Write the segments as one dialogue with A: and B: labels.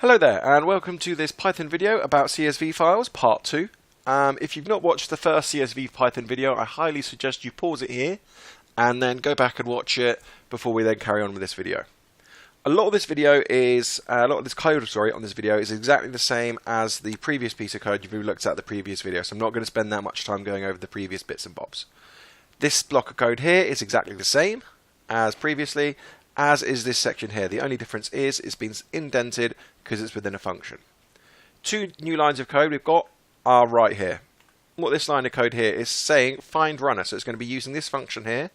A: Hello there and welcome to this Python video about CSV files part 2. If you've not watched the first CSV Python video, I highly suggest you pause it here and then go back and watch it before we then carry on with this video. A lot of this code on this video is exactly the same as the previous piece of code you've looked at the previous video, so I'm not going to spend that much time going over the previous bits and bobs. This block of code here is exactly the same as previously, as is this section here. The only difference is it's been indented because it's within a function. Two new lines of code we've got are right here. What this line of code here is saying FindRunner, so it's going to be using this function here,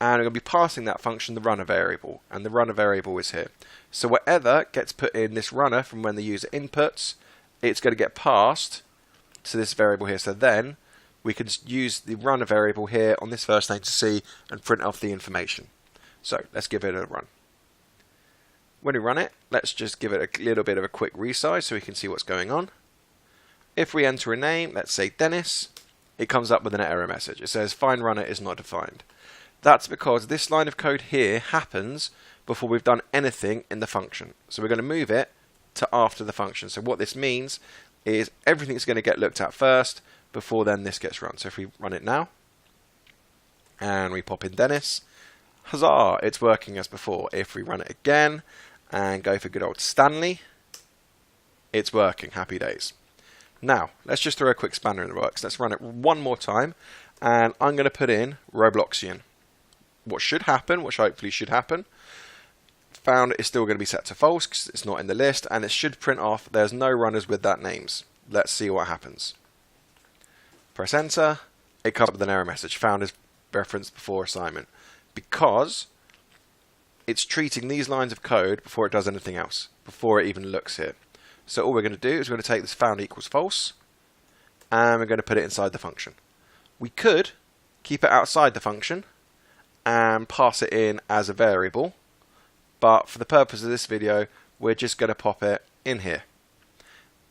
A: and we're going to be passing that function the runner variable, and the runner variable is here. So whatever gets put in this runner from when the user inputs, it's going to get passed to this variable here. So then we can use the runner variable here on this first thing to see and print off the information. So let's give it a run. When we run it, let's just give it a little bit of a quick resize so we can see what's going on. If we enter a name, let's say Dennis, it comes up with an error message. It says FindRunner is not defined. That's because this line of code here happens before we've done anything in the function. So we're going to move it to after the function. So what this means is everything's going to get looked at first before then this gets run. So if we run it now and we pop in Dennis, huzzah, it's working as before. If we run it again and go for good old Stanley, it's working. Happy days. Now, let's just throw a quick spanner in the works. Let's run it one more time, and I'm going to put in Robloxian. What should happen, which hopefully should happen, found is still going to be set to false because it's not in the list, and it should print off there's no runners with that names. Let's see what happens. Press enter. It comes up with an error message. Found is referenced before assignment, because it's treating these lines of code before it does anything else, before it even looks here. So all we're going to do is we're going to take this found equals false, and we're going to put it inside the function. We could keep it outside the function and pass it in as a variable, but for the purpose of this video, we're just going to pop it in here.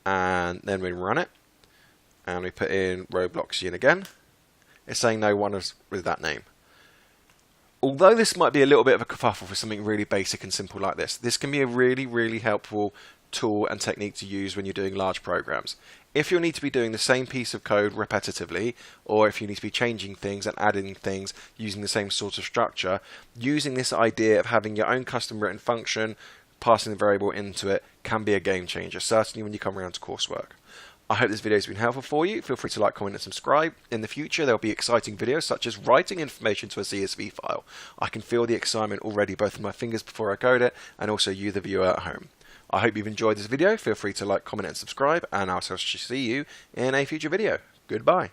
A: And then we run it, and we put in Robloxian again. It's saying no one is with that name. Although this might be a little bit of a kerfuffle for something really basic and simple like this, this can be a really helpful tool and technique to use when you're doing large programs. If you'll need to be doing the same piece of code repetitively, or if you need to be changing things and adding things using the same sort of structure, using this idea of having your own custom written function, passing the variable into it, can be a game changer, certainly when you come around to coursework. I hope this video has been helpful for you. Feel free to like, comment and subscribe. In the future there will be exciting videos such as writing information to a CSV file. I can feel the excitement already both in my fingers before I code it and also you the viewer at home. I hope you've enjoyed this video. Feel free to like, comment and subscribe, and I'll see you in a future video. Goodbye.